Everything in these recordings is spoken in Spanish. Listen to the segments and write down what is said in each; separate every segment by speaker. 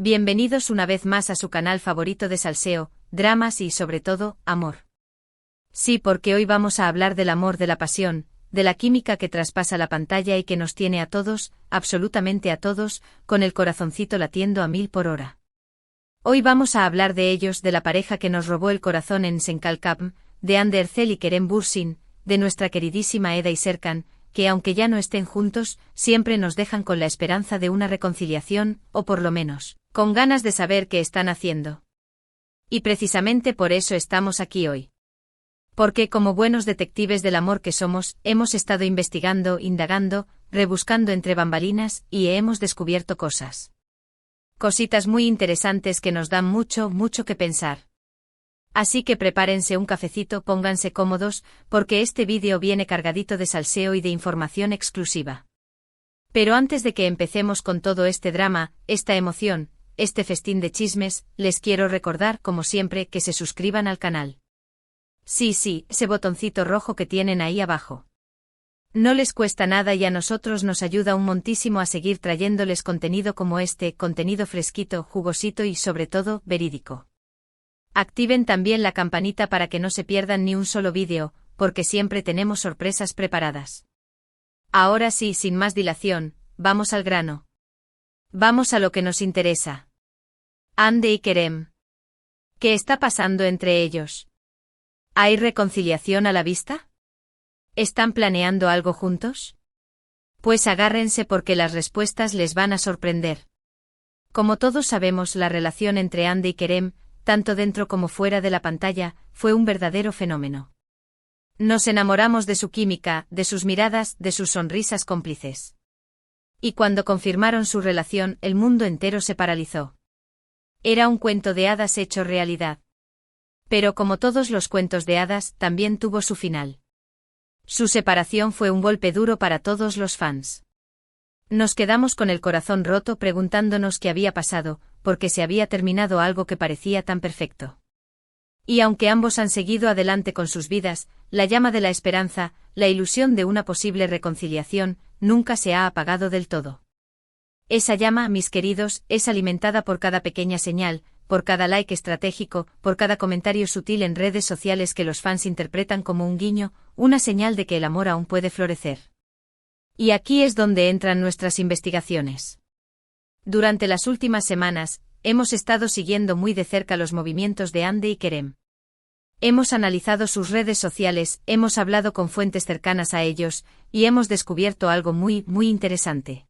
Speaker 1: Bienvenidos una vez más a su canal favorito de salseo, dramas y, sobre todo, amor. Sí, porque hoy vamos a hablar del amor, de la pasión, de la química que traspasa la pantalla y que nos tiene a todos, absolutamente a todos, con el corazoncito latiendo a 1000 por hora. Hoy vamos a hablar de ellos, de la pareja que nos robó el corazón en Senkalkapm, de Hande Erçel y Kerem Bürsin, de nuestra queridísima Eda y Serkan, que aunque ya no estén juntos, siempre nos dejan con la esperanza de una reconciliación, o por lo menos, con ganas de saber qué están haciendo. Y precisamente por eso estamos aquí hoy. Porque como buenos detectives del amor que somos, hemos estado investigando, indagando, rebuscando entre bambalinas, y hemos descubierto cosas. Cositas muy interesantes que nos dan mucho que pensar. Así que prepárense un cafecito, pónganse cómodos, porque este vídeo viene cargadito de salseo y de información exclusiva. Pero antes de que empecemos con todo este drama, esta emoción, este festín de chismes, les quiero recordar, como siempre, que se suscriban al canal. Sí, ese botoncito rojo que tienen ahí abajo. No les cuesta nada y a nosotros nos ayuda un montísimo a seguir trayéndoles contenido como este, contenido fresquito, jugosito y sobre todo, verídico. Activen también la campanita para que no se pierdan ni un solo vídeo, porque siempre tenemos sorpresas preparadas. Ahora sí, sin más dilación, vamos al grano. Vamos a lo que nos interesa. Hande y Kerem. ¿Qué está pasando entre ellos? ¿Hay reconciliación a la vista? ¿Están planeando algo juntos? Pues agárrense porque las respuestas les van a sorprender. Como todos sabemos, la relación entre Hande y Kerem, tanto dentro como fuera de la pantalla, fue un verdadero fenómeno. Nos enamoramos de su química, de sus miradas, de sus sonrisas cómplices. Y cuando confirmaron su relación, el mundo entero se paralizó. Era un cuento de hadas hecho realidad. Pero como todos los cuentos de hadas, también tuvo su final. Su separación fue un golpe duro para todos los fans. Nos quedamos con el corazón roto preguntándonos qué había pasado, porque se había terminado algo que parecía tan perfecto. Y aunque ambos han seguido adelante con sus vidas, la llama de la esperanza, la ilusión de una posible reconciliación, nunca se ha apagado del todo. Esa llama, mis queridos, es alimentada por cada pequeña señal, por cada like estratégico, por cada comentario sutil en redes sociales que los fans interpretan como un guiño, una señal de que el amor aún puede florecer. Y aquí es donde entran nuestras investigaciones. Durante las últimas semanas, hemos estado siguiendo muy de cerca los movimientos de Hande y Kerem. Hemos analizado sus redes sociales, hemos hablado con fuentes cercanas a ellos, y hemos descubierto algo muy interesante.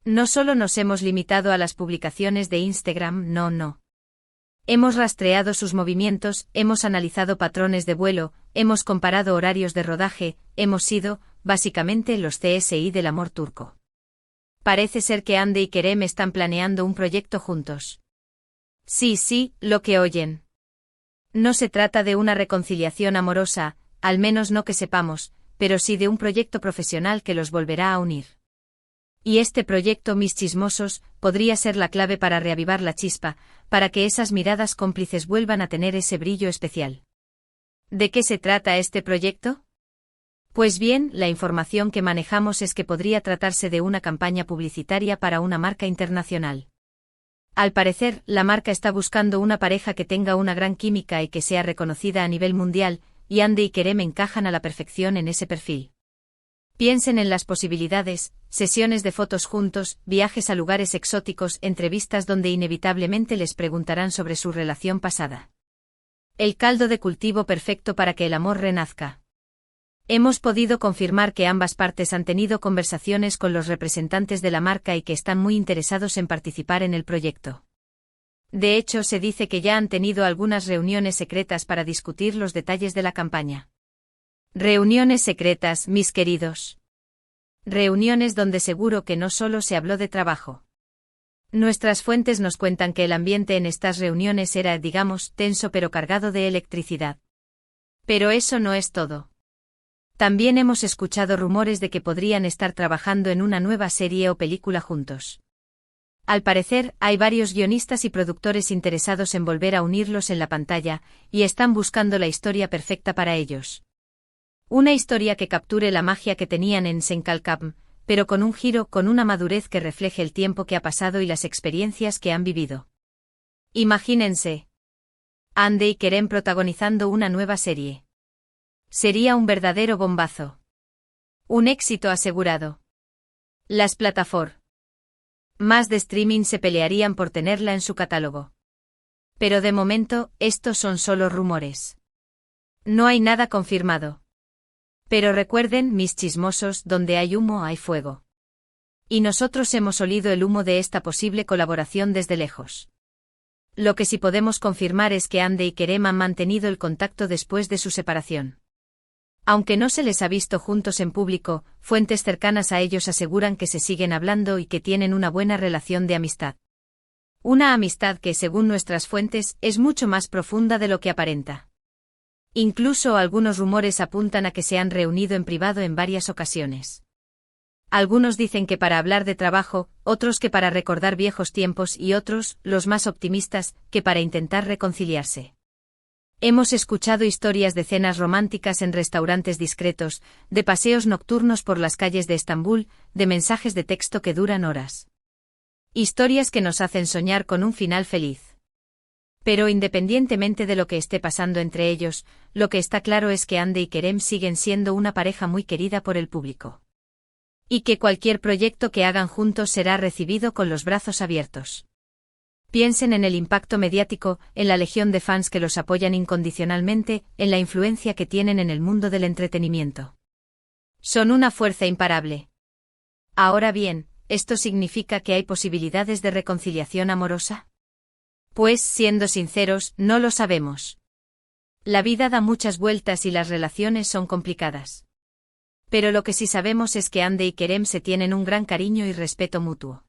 Speaker 1: No solo nos hemos limitado a las publicaciones de Instagram, no. Hemos rastreado sus movimientos, hemos analizado patrones de vuelo, hemos comparado horarios de rodaje, hemos sido, básicamente, los CSI del amor turco. Parece ser que Hande y Kerem están planeando un proyecto juntos. Sí, lo que oyen. No se trata de una reconciliación amorosa, al menos no que sepamos, pero sí de un proyecto profesional que los volverá a unir. Y este proyecto, mis chismosos, podría ser la clave para reavivar la chispa, para que esas miradas cómplices vuelvan a tener ese brillo especial. ¿De qué se trata este proyecto? Pues bien, la información que manejamos es que podría tratarse de una campaña publicitaria para una marca internacional. Al parecer, la marca está buscando una pareja que tenga una gran química y que sea reconocida a nivel mundial, y Hande y Kerem encajan a la perfección en ese perfil. Piensen en las posibilidades, sesiones de fotos juntos, viajes a lugares exóticos, entrevistas donde inevitablemente les preguntarán sobre su relación pasada. El caldo de cultivo perfecto para que el amor renazca. Hemos podido confirmar que ambas partes han tenido conversaciones con los representantes de la marca y que están muy interesados en participar en el proyecto. De hecho, se dice que ya han tenido algunas reuniones secretas para discutir los detalles de la campaña. Reuniones secretas, mis queridos. Reuniones donde seguro que no solo se habló de trabajo. Nuestras fuentes nos cuentan que el ambiente en estas reuniones era, digamos, tenso pero cargado de electricidad. Pero eso no es todo. También hemos escuchado rumores de que podrían estar trabajando en una nueva serie o película juntos. Al parecer, hay varios guionistas y productores interesados en volver a unirlos en la pantalla, y están buscando la historia perfecta para ellos. Una historia que capture la magia que tenían en Senkalkapm, pero con un giro, con una madurez que refleje el tiempo que ha pasado y las experiencias que han vivido. Imagínense. Ande y Kerem protagonizando una nueva serie. Sería un verdadero bombazo. Un éxito asegurado. Las plataformas más de streaming se pelearían por tenerla en su catálogo. Pero de momento, estos son solo rumores. No hay nada confirmado. Pero recuerden, mis chismosos, donde hay humo hay fuego. Y nosotros hemos olido el humo de esta posible colaboración desde lejos. Lo que sí podemos confirmar es que Ande y Kerem han mantenido el contacto después de su separación. Aunque no se les ha visto juntos en público, fuentes cercanas a ellos aseguran que se siguen hablando y que tienen una buena relación de amistad. Una amistad que, según nuestras fuentes, es mucho más profunda de lo que aparenta. Incluso algunos rumores apuntan a que se han reunido en privado en varias ocasiones. Algunos dicen que para hablar de trabajo, otros que para recordar viejos tiempos y otros, los más optimistas, que para intentar reconciliarse. Hemos escuchado historias de cenas románticas en restaurantes discretos, de paseos nocturnos por las calles de Estambul, de mensajes de texto que duran horas. Historias que nos hacen soñar con un final feliz. Pero independientemente de lo que esté pasando entre ellos, lo que está claro es que Ande y Kerem siguen siendo una pareja muy querida por el público. Y que cualquier proyecto que hagan juntos será recibido con los brazos abiertos. Piensen en el impacto mediático, en la legión de fans que los apoyan incondicionalmente, en la influencia que tienen en el mundo del entretenimiento. Son una fuerza imparable. Ahora bien, ¿esto significa que hay posibilidades de reconciliación amorosa? Pues, siendo sinceros, no lo sabemos. La vida da muchas vueltas y las relaciones son complicadas. Pero lo que sí sabemos es que Ande y Kerem se tienen un gran cariño y respeto mutuo.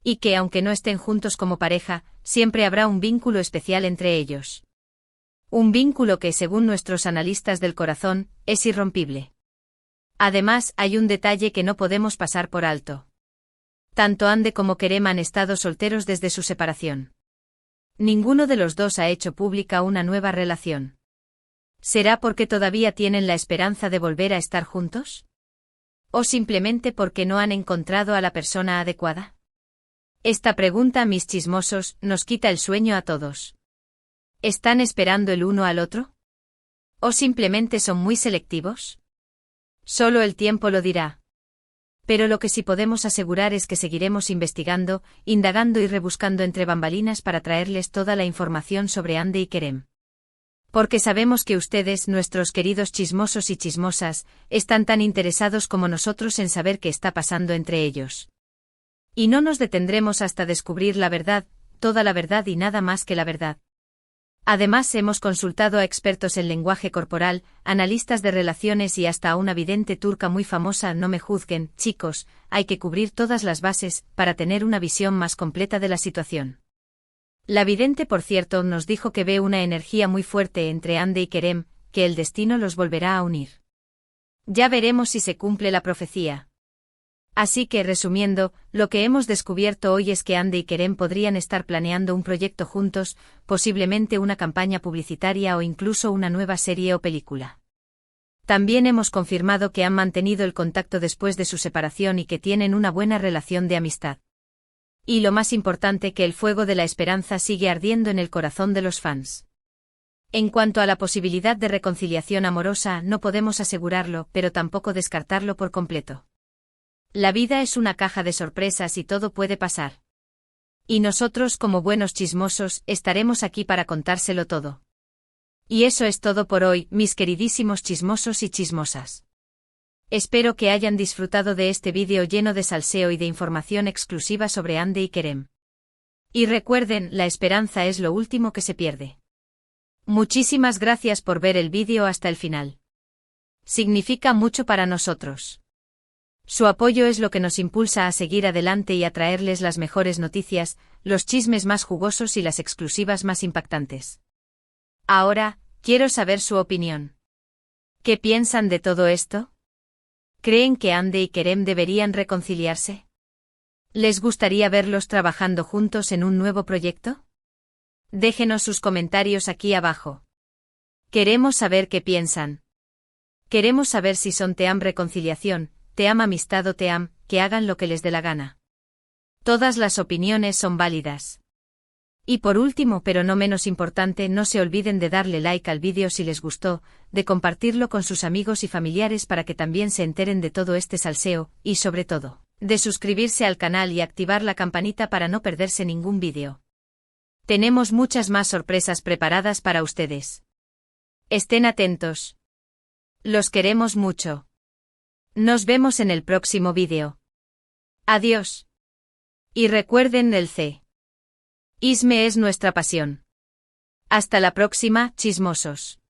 Speaker 1: Y que, aunque no estén juntos como pareja, siempre habrá un vínculo especial entre ellos. Un vínculo que, según nuestros analistas del corazón, es irrompible. Además, hay un detalle que no podemos pasar por alto. Tanto Ande como Kerem han estado solteros desde su separación. Ninguno de los dos ha hecho pública una nueva relación. ¿Será porque todavía tienen la esperanza de volver a estar juntos? ¿O simplemente porque no han encontrado a la persona adecuada? Esta pregunta, mis chismosos, nos quita el sueño a todos. ¿Están esperando el uno al otro? ¿O simplemente son muy selectivos? Solo el tiempo lo dirá. Pero lo que sí podemos asegurar es que seguiremos investigando, indagando y rebuscando entre bambalinas para traerles toda la información sobre Ande y Kerem. Porque sabemos que ustedes, nuestros queridos chismosos y chismosas, están tan interesados como nosotros en saber qué está pasando entre ellos. Y no nos detendremos hasta descubrir la verdad, toda la verdad y nada más que la verdad. Además, hemos consultado a expertos en lenguaje corporal, analistas de relaciones y hasta a una vidente turca muy famosa. No me juzguen, chicos, hay que cubrir todas las bases para tener una visión más completa de la situación. La vidente, por cierto, nos dijo que ve una energía muy fuerte entre Ande y Kerem, que el destino los volverá a unir. Ya veremos si se cumple la profecía. Así que, resumiendo, lo que hemos descubierto hoy es que Ande y Kerem podrían estar planeando un proyecto juntos, posiblemente una campaña publicitaria o incluso una nueva serie o película. También hemos confirmado que han mantenido el contacto después de su separación y que tienen una buena relación de amistad. Y lo más importante, que el fuego de la esperanza sigue ardiendo en el corazón de los fans. En cuanto a la posibilidad de reconciliación amorosa, no podemos asegurarlo, pero tampoco descartarlo por completo. La vida es una caja de sorpresas y todo puede pasar. Y nosotros, como buenos chismosos, estaremos aquí para contárselo todo. Y eso es todo por hoy, mis queridísimos chismosos y chismosas. Espero que hayan disfrutado de este vídeo lleno de salseo y de información exclusiva sobre Ande y Kerem. Y recuerden, la esperanza es lo último que se pierde. Muchísimas gracias por ver el vídeo hasta el final. Significa mucho para nosotros. Su apoyo es lo que nos impulsa a seguir adelante y a traerles las mejores noticias, los chismes más jugosos y las exclusivas más impactantes. Ahora, quiero saber su opinión. ¿Qué piensan de todo esto? ¿Creen que Ande y Kerem deberían reconciliarse? ¿Les gustaría verlos trabajando juntos en un nuevo proyecto? Déjenos sus comentarios aquí abajo. Queremos saber qué piensan. Queremos saber si son team reconciliación, te am amistad o te am, que hagan lo que les dé la gana. Todas las opiniones son válidas. Y por último, pero no menos importante, no se olviden de darle like al vídeo si les gustó, de compartirlo con sus amigos y familiares para que también se enteren de todo este salseo, y sobre todo, de suscribirse al canal y activar la campanita para no perderse ningún vídeo. Tenemos muchas más sorpresas preparadas para ustedes. Estén atentos. Los queremos mucho. Nos vemos en el próximo vídeo. Adiós. Y recuerden el C.Isme es nuestra pasión. Hasta la próxima, chismosos.